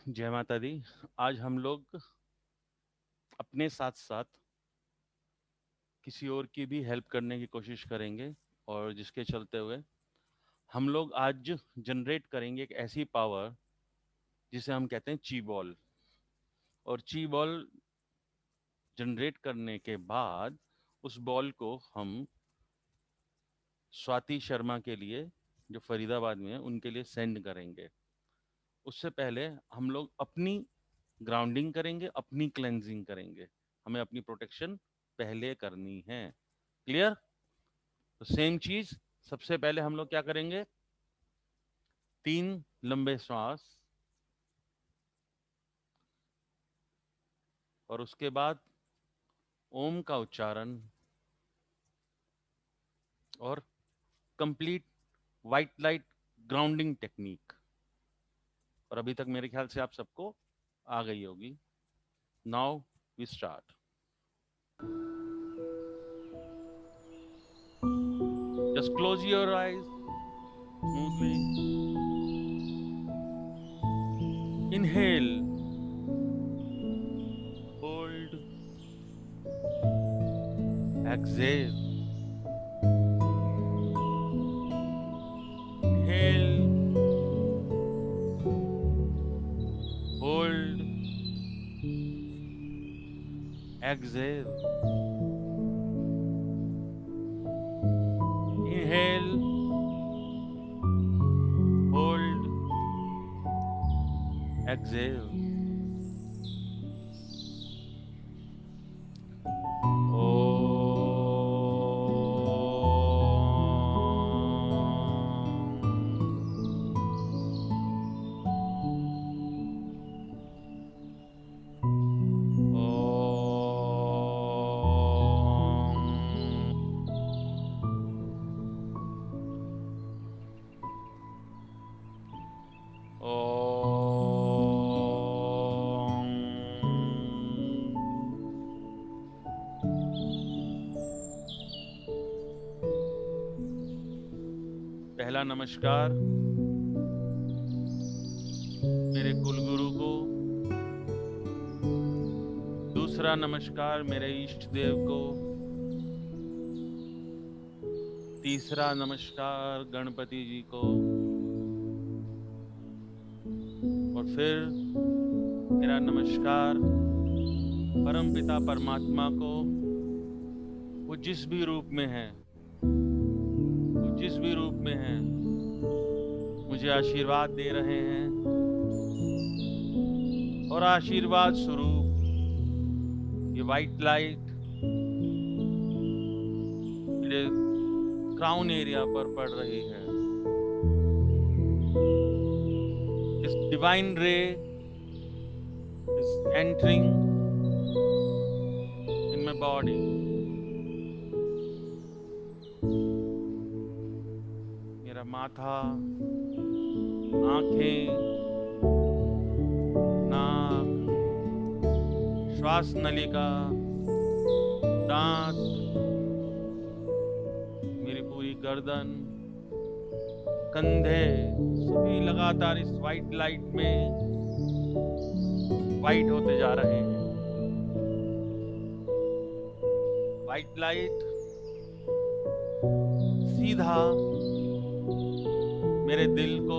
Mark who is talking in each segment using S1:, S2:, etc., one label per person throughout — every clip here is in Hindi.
S1: जय माता दी। आज हम लोग अपने साथ साथ किसी और की भी हेल्प करने की कोशिश करेंगे, और जिसके चलते हुए हम लोग आज जनरेट करेंगे एक ऐसी पावर जिसे हम कहते हैं ची बॉल। और ची बॉल जनरेट करने के बाद उस बॉल को हम स्वाति शर्मा के लिए, जो फरीदाबाद में है, उनके लिए सेंड करेंगे। उससे पहले हम लोग अपनी ग्राउंडिंग करेंगे, अपनी क्लेंजिंग करेंगे। हमें अपनी प्रोटेक्शन पहले करनी है। क्लियर? तो सेम चीज, सबसे पहले हम लोग क्या करेंगे, 3 लंबे श्वास, और उसके बाद ओम का उच्चारण, और complete white light grounding technique. और अभी तक मेरे ख्याल से आप सबको आ गई होगी। Now we start. Just close your eyes smoothly. Inhale, hold, exhale. Inhale, hold, exhale. Inhale, hold, exhale. पहला नमस्कार मेरे कुलगुरु को, दूसरा नमस्कार मेरे इष्ट देव को, तीसरा नमस्कार गणपति जी को, और फिर मेरा नमस्कार परमपिता परमात्मा को। वो जिस भी रूप में है, वो जिस भी रूप में है, मुझे आशीर्वाद दे रहे हैं, और आशीर्वाद स्वरूप ये वाइट लाइट मेरे क्राउन एरिया पर पड़ रही है। दिस डिवाइन रे is entering in my body. मेरा माथा, आंखें, नाक, श्वास नलिका, दांत, मेरी पूरी गर्दन, कंधे, सभी लगातार इस वाइट लाइट में वाइट होते जा रहे हैं। वाइट लाइट सीधा मेरे दिल को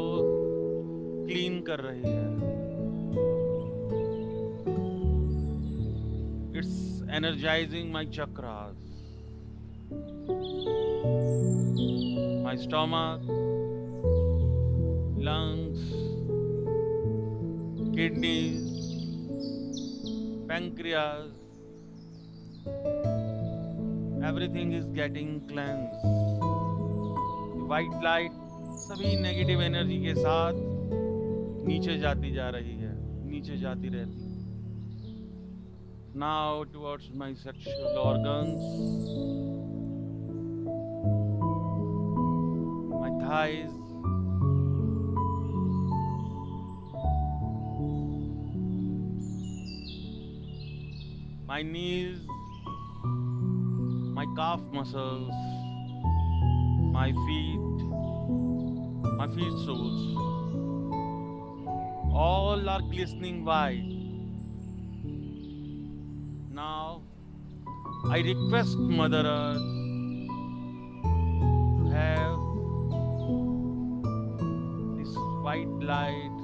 S1: क्लीन कर रही है। It's energising my chakras, my stomach, lungs, kidneys, pancreas, everything is getting cleansed. White light सभी नेगेटिव एनर्जी के साथ नीचे जाती जा रही है, नीचे जाती रहती है। Now towards my sexual organs, my thighs, my knees, my calf muscles, my feet soles, All are glistening white. Now, I request Mother Earth to have this white light.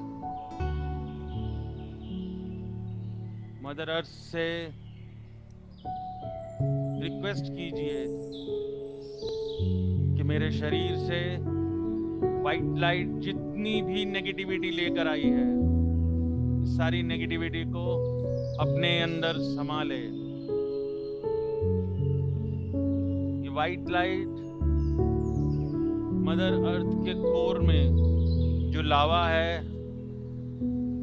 S1: Mother earth से रिक्वेस्ट कीजिए कि मेरे शरीर से व्हाइट लाइट जितनी भी नेगेटिविटी लेकर आई है, सारी नेगेटिविटी को अपने अंदर संभाले। ये व्हाइट लाइट मदर अर्थ के कोर में जो लावा है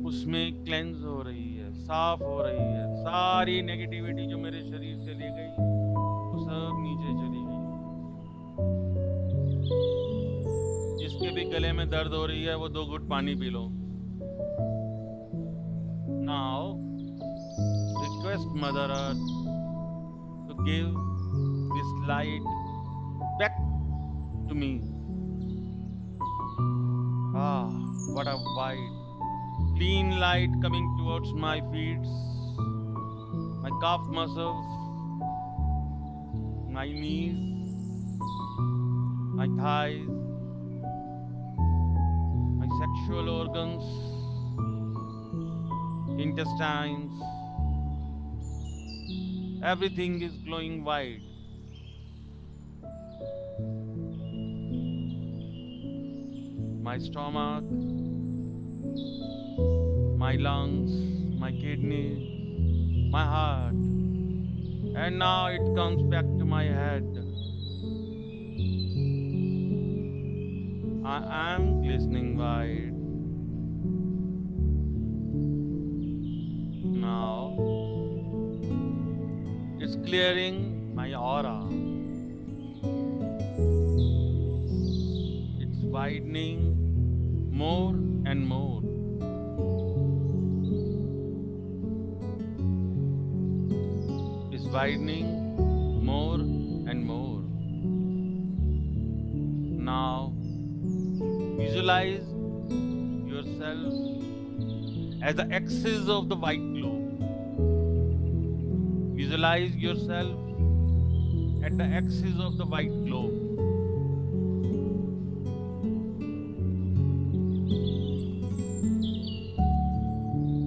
S1: उसमें क्लेंस हो रही है, साफ हो रही है। सारी नेगेटिविटी जो मेरे शरीर से ले गई वो सब नीचे चली गई। जिसके भी गले में दर्द हो रही है वो 2 घुट पानी पी लो। Now request mother earth to give this light back to me. What a white clean light coming towards my feet, my calf muscles, my knees, my thighs, my sexual organs, intestines. Everything is glowing white. My stomach, my lungs, my kidneys, my heart, and now it comes back to my head. I am glistening white. Now it's clearing my aura. It's widening more and more. It's widening more and more. Now visualize yourself as the axis of the white globe. Visualize yourself at the axis of the white globe.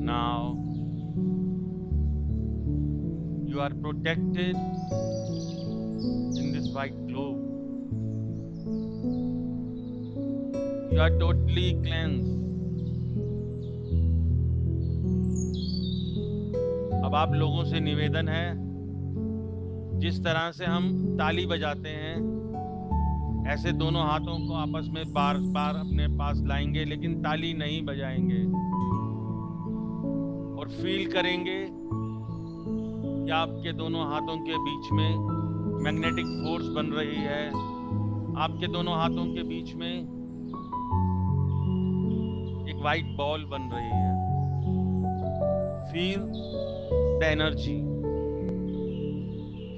S1: Now you are protected in this white globe. You are totally cleansed. अब आप लोगों से निवेदन है, जिस तरह से हम ताली बजाते हैं ऐसे दोनों हाथों को आपस में बार बार अपने पास लाएंगे, लेकिन ताली नहीं बजाएंगे। और फील करेंगे कि आपके दोनों हाथों के बीच में मैग्नेटिक फोर्स बन रही है। आपके दोनों हाथों के बीच में एक वाइट बॉल बन रही है। Feel the energy,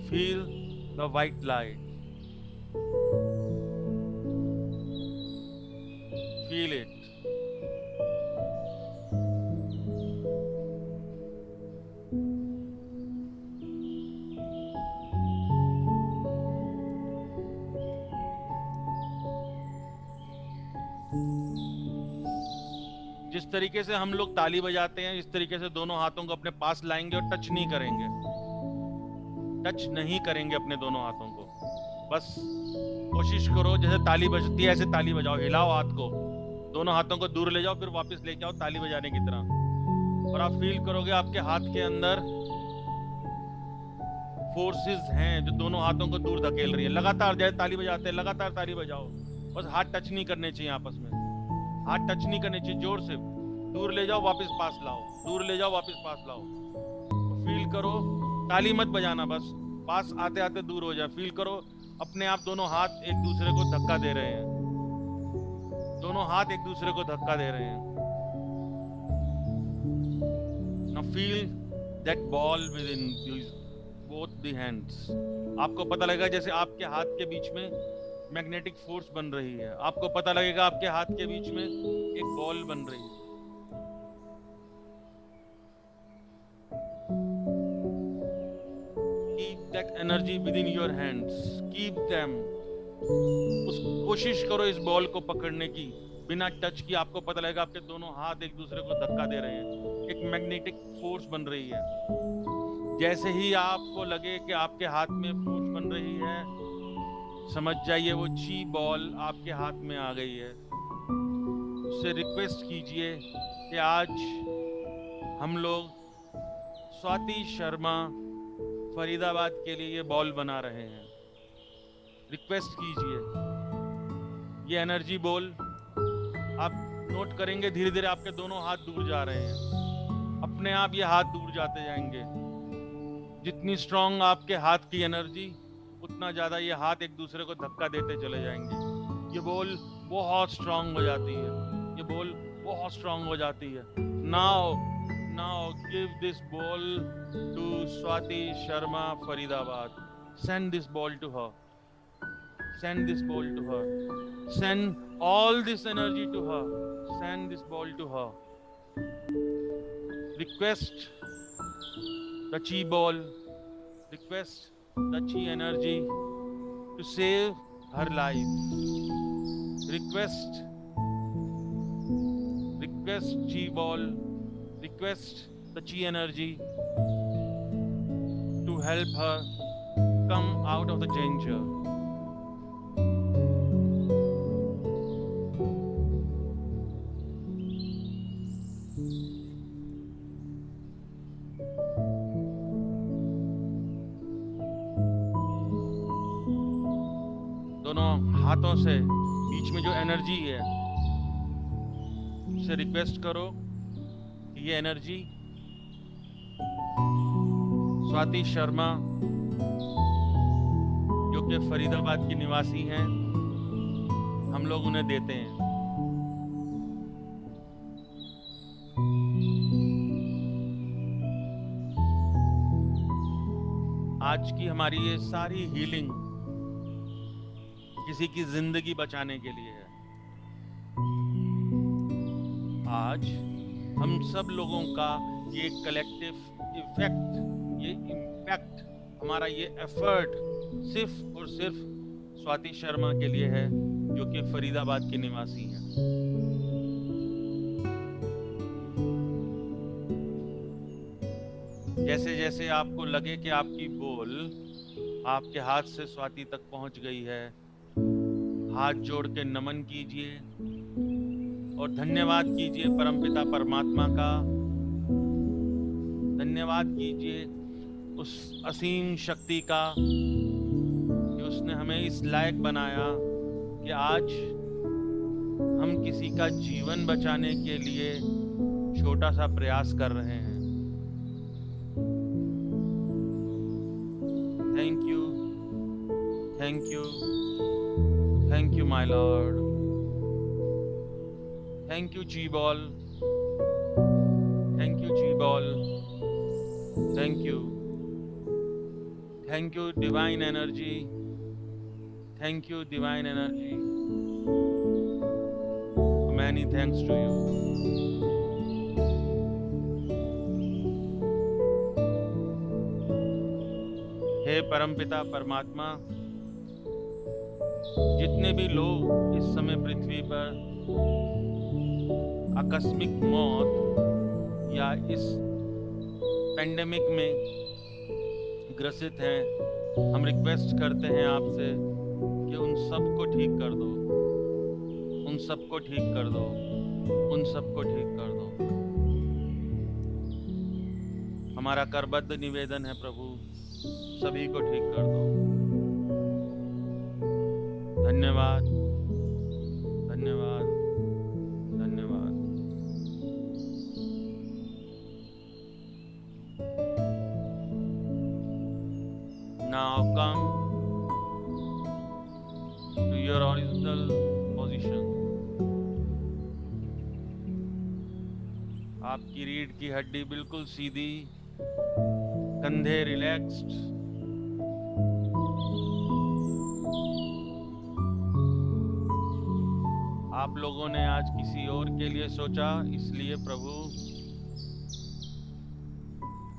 S1: feel the white light, feel it. जिस तरीके से हम लोग ताली बजाते हैं, इस तरीके से दोनों हाथों को अपने पास लाएंगे और टच नहीं करेंगे। टच नहीं करेंगे अपने दोनों हाथों को। बस कोशिश करो जैसे ताली बजती है ऐसे ताली बजाओ। हिलाओ हाथ को, दोनों हाथों को दूर ले जाओ, फिर वापस लेके आओ ताली बजाने की तरह। और आप फील करोगे आपके हाथ के अंदर फोर्सेस हैं जो दोनों हाथों को दूर धकेल रही है। लगातार जैसे ताली बजाते हैं लगातार ताली बजाओ। बस हाथ टच नहीं करने चाहिए आपस में, हाथ टच नहीं करने चाहिए। जोर से दूर ले जाओ, वापस पास लाओ, दूर ले जाओ, वापस पास लाओ। तो फील करो, ताली मत बजाना, बस पास आते आते दूर हो जाए। फील करो अपने आप दोनों हाथ एक दूसरे को धक्का दे रहे हैं, दोनों हाथ एक दूसरे को धक्का दे रहे हैं। Now feel that ball within both the hands. आपको पता लगेगा जैसे आपके हाथ के बीच में मैग्नेटिक फोर्स बन रही है। आपको पता लगेगा आपके हाथ के बीच में एक बॉल बन रही है। that energy within your hands. Keep them. कोशिश करो इस बॉल को पकड़ने की, बिना टच की। आपको पता लगेगा आपके दोनों हाथ एक दूसरे को धक्का दे रहे हैं, एक मैग्नेटिक फोर्स बन रही है। जैसे ही आपको लगे कि आपके हाथ में फोर्स बन रही है, समझ जाइए वो ची बॉल आपके हाथ में आ गई है। उससे रिक्वेस्ट कीजिए कि आज हम लोग स्वाति शर्मा फरीदाबाद के लिए ये बॉल बना रहे हैं। रिक्वेस्ट कीजिए, ये एनर्जी बॉल आप नोट करेंगे धीरे धीरे आपके दोनों हाथ दूर जा रहे हैं, अपने आप ये हाथ दूर जाते जाएंगे। जितनी स्ट्रांग आपके हाथ की एनर्जी, उतना ज्यादा ये हाथ एक दूसरे को धक्का देते चले जाएंगे। ये बॉल बहुत स्ट्रांग हो जाती है, ये बॉल बहुत स्ट्रांग हो जाती है। Now give this ball to Swati Sharma Faridabad. Send this ball to her. Send this ball to her. Send all this energy to her. Send this ball to her. Request the chi ball. Request the chi energy to save her life. Request chi ball. Request the chi energy to help her come out of the danger. दोनों हाथों से बीच में जो एनर्जी है, उससे रिक्वेस्ट करो कि ये एनर्जी स्वाति शर्मा जो कि फरीदाबाद की निवासी हैं, हम लोग उन्हें देते हैं। आज की हमारी ये सारी हीलिंग किसी की जिंदगी बचाने के लिए है। आज हम सब लोगों का ये कलेक्टिव इफेक्ट, ये इम्पैक्ट, हमारा ये एफर्ट सिर्फ और सिर्फ स्वाति शर्मा के लिए है जो कि फरीदाबाद के निवासी हैं। जैसे जैसे आपको लगे कि आपकी बॉल आपके हाथ से स्वाति तक पहुंच गई है, हाथ जोड़ के नमन कीजिए और धन्यवाद कीजिए परमपिता परमात्मा का। धन्यवाद कीजिए उस असीम शक्ति का कि उसने हमें इस लायक बनाया कि आज हम किसी का जीवन बचाने के लिए छोटा सा प्रयास कर रहे हैं। Thank you, thank you, thank you my lord. Thank you जी बॉल, थैंक यू जी ball, thank you, thank you divine energy, thank you divine energy, many thanks to you. हे परमपिता परमात्मा, जितने भी लोग इस समय पृथ्वी पर आकस्मिक मौत या इस पेंडेमिक में ग्रसित हैं, हम रिक्वेस्ट करते हैं आपसे कि उन सबको ठीक कर दो, उन सबको ठीक कर दो, उन सबको ठीक कर दो। हमारा करबद्ध निवेदन है प्रभु, सभी को ठीक कर दो। धन्यवाद, धन्यवाद, धन्यवाद। Now come to your original position. आपकी रीढ़ की हड्डी बिल्कुल सीधी, कंधे रिलैक्स्ड, आप लोगों ने आज किसी और के लिए सोचा, इसलिए प्रभु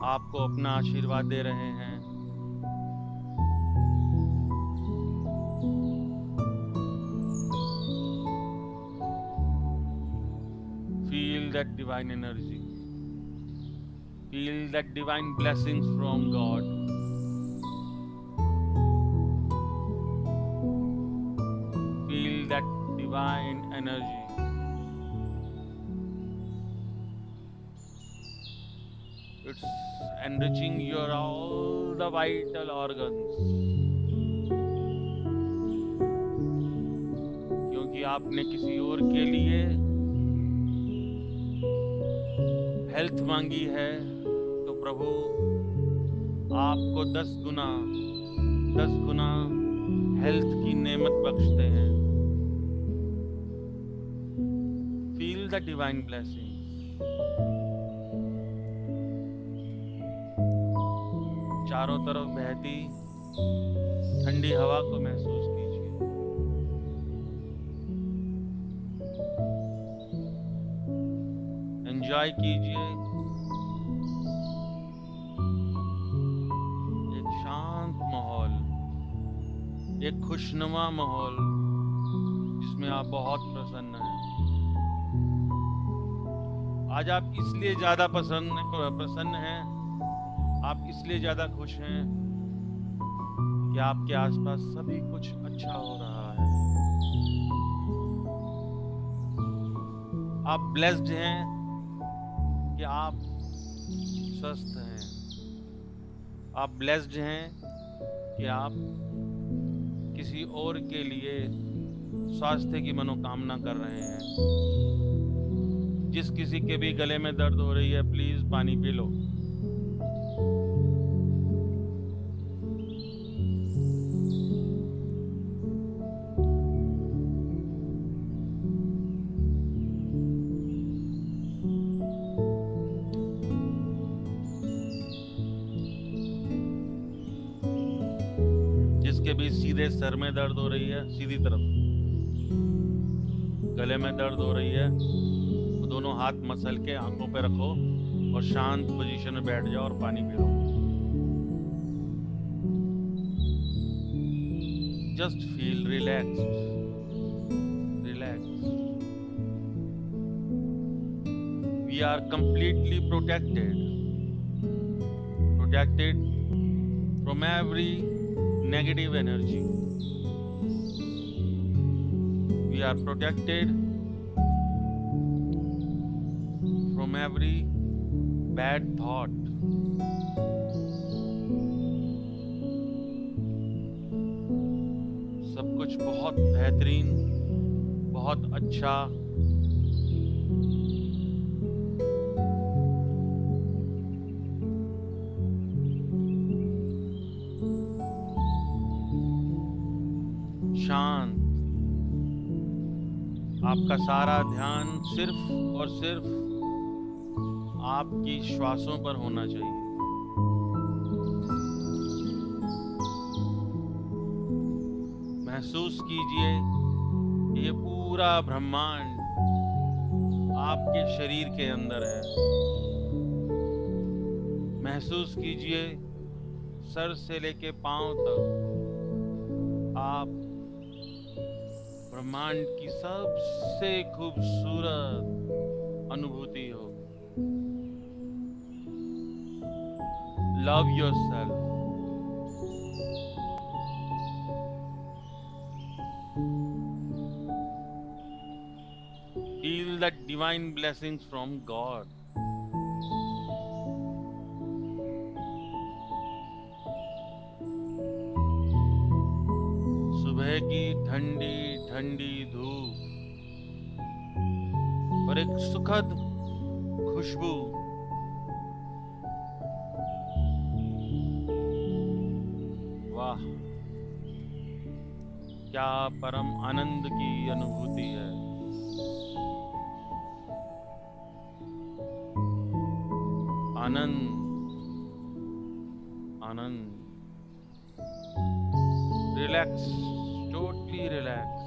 S1: आपको अपना आशीर्वाद दे रहे हैं। Feel that divine energy. Feel that divine blessings from God. Feel that divine energy. It's enriching your all the vital organs. क्योंकि आपने किसी और के लिए हेल्थ मांगी है, तो प्रभु आपको 10 गुना हेल्थ की नेमत बख्शते हैं. Feel the divine blessing. चारों तरफ बहती ठंडी हवा को महसूस कीजिए. एंजॉय कीजिए एक शांत माहौल, एक खुशनुमा माहौल जिसमें आप बहुत प्रसन्न हैं. आज आप इसलिए ज्यादा प्रसन्न हैं, आप इसलिए ज्यादा खुश हैं कि आपके आसपास सभी कुछ अच्छा हो रहा है. आप ब्लेस्ड हैं कि आप स्वस्थ हैं. आप ब्लेस्ड हैं कि आप किसी और के लिए स्वास्थ्य की मनोकामना कर रहे हैं. जिस किसी के भी गले में दर्द हो रही है, प्लीज पानी पी लो. जिसके भी सीधे सर में दर्द हो रही है, सीधी तरफ गले में दर्द हो रही है, तो दोनों हाथ मसल के आंखों पे रखो और शांत पोजीशन में बैठ जाओ और पानी पी लो. Just feel relaxed. We are completely protected from every negative energy. We are protected from every bad thought. सब कुछ बहुत बेहतरीन, बहुत अच्छा. शांत. आपका सारा ध्यान सिर्फ और सिर्फ आपकी श्वासों पर होना चाहिए. महसूस कीजिए कि ये पूरा ब्रह्मांड आपके शरीर के अंदर है. महसूस कीजिए सर से लेके पांव तक आप ब्रह्मांड की सबसे खूबसूरत अनुभूति हो. Love yourself. Feel the divine blessings from God. सुबह की ठंडी ठंडी धूप और एक सुखद खुशबू. वाह, क्या परम आनंद की अनुभूति है. आनंद, आनंद. Relax, totally relax.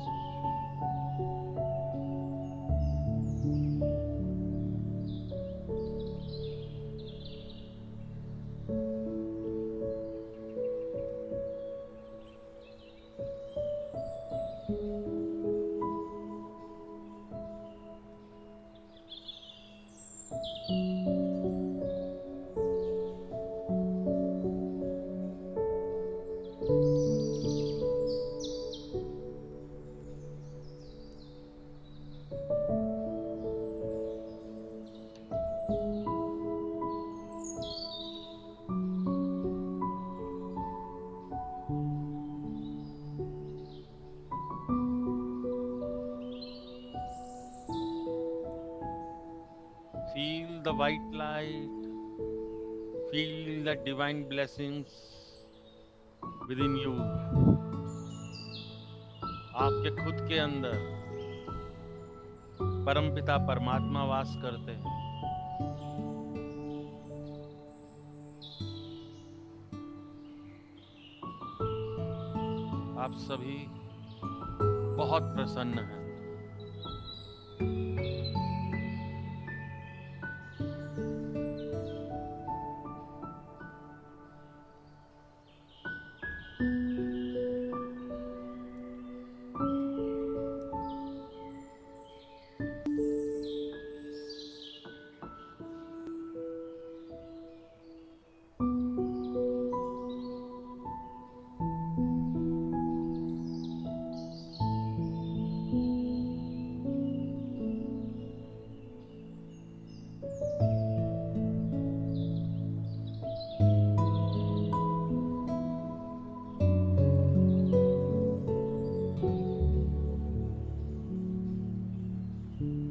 S1: the white light. Feel the divine blessings within you. आपके खुद के अंदर परमपिता परमात्मा वास करते हैं। आप सभी बहुत प्रसन्न हैं।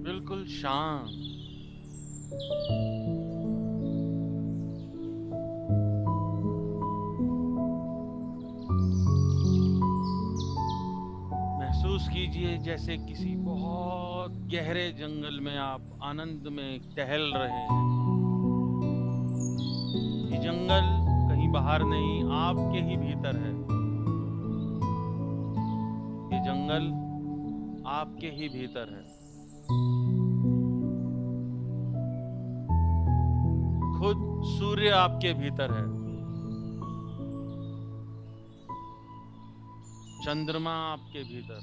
S1: बिल्कुल शांत। महसूस कीजिए जैसे किसी बहुत गहरे जंगल में आप आनंद में टहल रहे हैं। ये जंगल कहीं बाहर नहीं, आपके ही भीतर है। ये जंगल आपके ही भीतर है। खुद सूर्य आपके भीतर है। चंद्रमा आपके भीतर।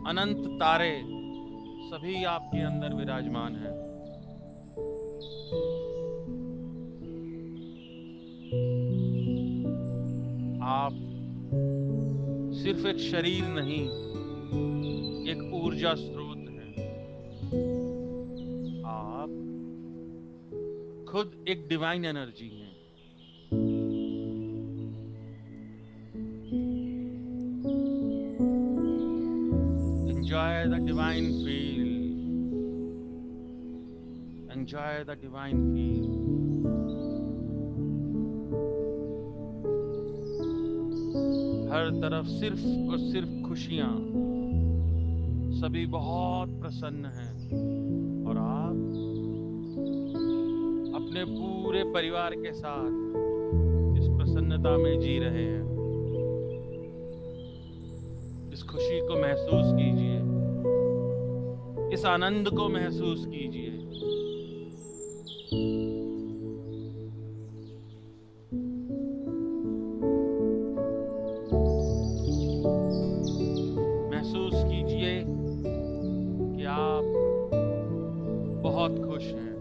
S1: अनंत तारे सभी आपके अंदर विराजमान हैं। आप सिर्फ एक शरीर नहीं, एक ऊर्जा स्रोत हैं। आप खुद एक डिवाइन एनर्जी हैं। Enjoy the divine feel. Enjoy the divine feel. हर तरफ सिर्फ और सिर्फ खुशियां। सभी बहुत प्रसन्न हैं और आप अपने पूरे परिवार के साथ इस प्रसन्नता में जी रहे हैं। इस खुशी को महसूस कीजिए, इस आनंद को महसूस कीजिए। महसूस कीजिए कि आप बहुत खुश हैं।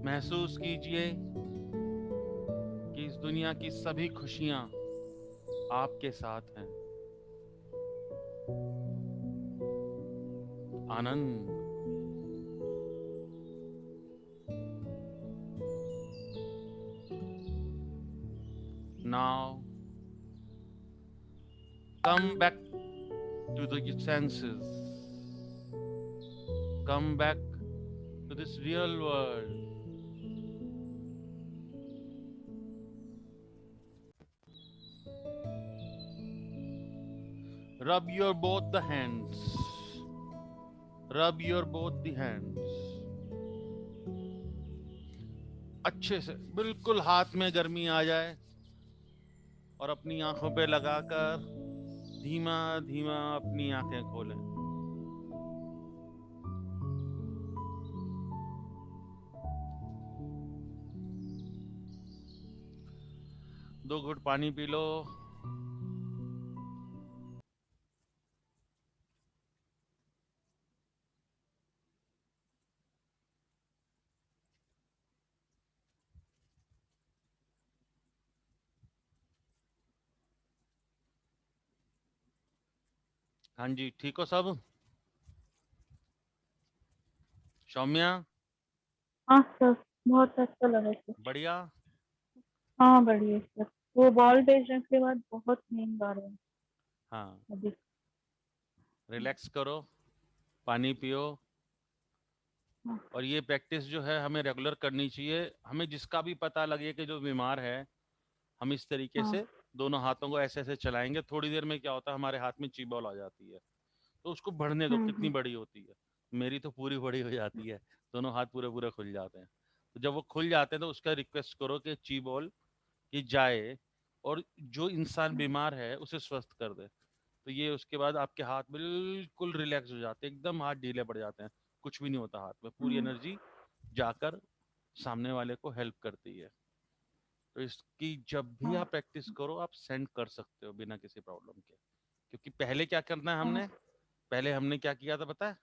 S1: महसूस कीजिए कि इस दुनिया की सभी खुशियां आपके साथ हैं। आनंद। Now come back to the senses. Come back to this real world. Rub your both the hands. Rub your both the hands. अच्छे से बिल्कुल हाथ में गर्मी आ जाए और अपनी आंखों पे लगाकर धीमा धीमा अपनी आंखें खोलें। दो घुट पानी पी लो। हाँ जी, ठीक हो सब? सौम्या?
S2: हाँ सर, बहुत अच्छा लगा सर।
S1: बढ़िया।
S2: हाँ बढ़िया सर। वो बॉल भेजने के बाद बहुत नींद आ रही है
S1: हाँ,
S2: अभी।
S1: रिलैक्स करो, पानी पियो।
S2: हाँ।
S1: और ये प्रैक्टिस जो है हमें रेगुलर करनी चाहिए। हमें जिसका भी पता लगे कि जो बीमार है, हम इस तरीके
S2: हाँ।
S1: से दोनों हाथों को ऐसे ऐसे चलाएंगे, थोड़ी देर में क्या होता है हमारे हाथ में ची बॉल आ जाती है। तो उसको बढ़ने दो, कितनी
S2: हम्म।
S1: बड़ी होती है। मेरी तो पूरी बड़ी हो जाती है, दोनों हाथ पूरे पूरे खुल जाते हैं। तो जब वो खुल जाते हैं तो उसका रिक्वेस्ट करो कि ची बॉल की जाए और जो इंसान बीमार है उसे स्वस्थ कर दे। तो ये उसके बाद आपके हाथ बिल्कुल रिलैक्स हो जाते हैं, एकदम हाथ ढीले पड़ जाते हैं, कुछ भी नहीं होता हाथ में, पूरी
S2: हम्म।
S1: एनर्जी जाकर सामने वाले को हेल्प करती है। तो इसकी जब भी
S2: हाँ।
S1: आप प्रैक्टिस करो आप सेंड कर सकते हो बिना किसी प्रॉब्लम के। क्योंकि पहले क्या करना है
S2: हाँ।
S1: हमने, पहले हमने क्या किया था पता है?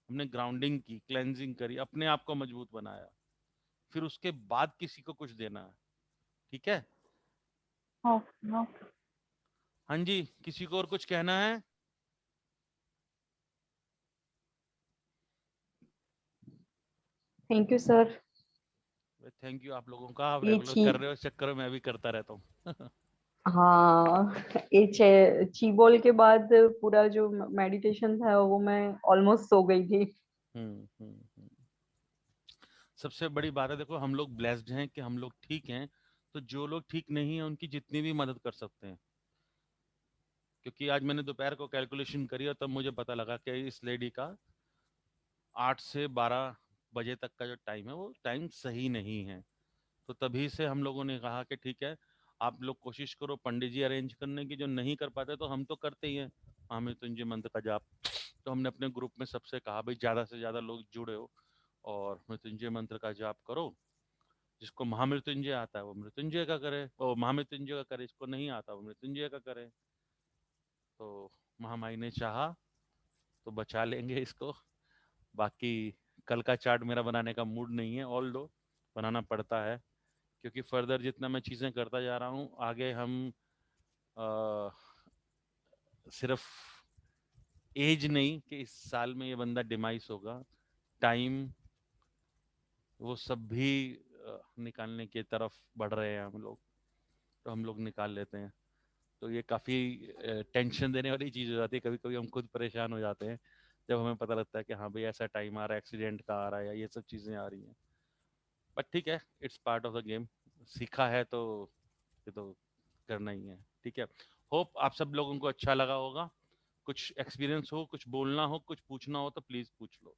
S1: हमने ग्राउंडिंग की, क्लेंजिंग करी, अपने आप को मजबूत बनाया, फिर उसके बाद किसी को कुछ देना है। ठीक है?
S2: हाँ। हाँ।
S1: हाँ जी, किसी को और कुछ कहना है?
S2: Thank you sir.
S1: Thank you आप लोगों का, आप
S2: ये
S1: रेगुलर
S2: ची
S1: कर रहे हो, इस चक्कर में मैं भी करता रहता हूँ।
S2: हाँ, ये ची बॉल के बाद पूरा जो मेडिटेशन था वो मैं ऑलमोस्ट सो गई थी।
S1: हम्म। सबसे बड़ी बात है, देखो हम लोग ब्लेस्ड हैं कि हम लोग ठीक हैं। तो जो लोग ठीक नहीं है उनकी जितनी भी मदद कर सकते हैं। क्योंकि आज मैंने दोपहर को कैलकुलेशन करी और तब मुझे पता लगा कि इस लेडी का 8 से 12 बजे तक का जो टाइम है वो टाइम सही नहीं है। तो तभी से हम लोगों ने कहा कि ठीक है, आप लोग कोशिश करो पंडित जी अरेंज करने की, जो नहीं कर पाते तो हम तो करते ही हैं महामृत्युंजय मंत्र का जाप। तो हमने अपने ग्रुप में सबसे कहा भाई ज़्यादा से ज़्यादा लोग जुड़े हो और मृत्युंजय मंत्र का जाप करो। जिसको महामृत्युंजय आता है वो मृत्युंजय का करे, और महामृत्युंजय का करे, जिसको नहीं आता वो मृत्युंजय का करे। तो महामाई ने चाहा तो बचा लेंगे इसको। बाकी कल का चार्ट मेरा बनाने का मूड नहीं है, ऑल दो बनाना पड़ता है। क्योंकि फर्दर जितना मैं चीज़ें करता जा रहा हूँ आगे हम आ, सिर्फ एज नहीं कि इस साल में ये बंदा डिमाइस होगा, टाइम वो सब भी निकालने की तरफ बढ़ रहे हैं हम लोग। तो हम लोग निकाल लेते हैं। तो ये काफ़ी टेंशन देने वाली चीज़ हो जाती है, कभी कभी हम खुद परेशान हो जाते हैं जब हमें पता लगता है कि हाँ भाई ऐसा टाइम आ रहा है, एक्सीडेंट का आ रहा है या ये सब चीज़ें आ रही हैं। बट ठीक है, it's part of the game. सीखा है तो ये तो करना ही है। ठीक है, होप आप सब लोगों को अच्छा लगा होगा। कुछ एक्सपीरियंस हो, कुछ बोलना हो, कुछ पूछना हो तो प्लीज़ पूछ लो।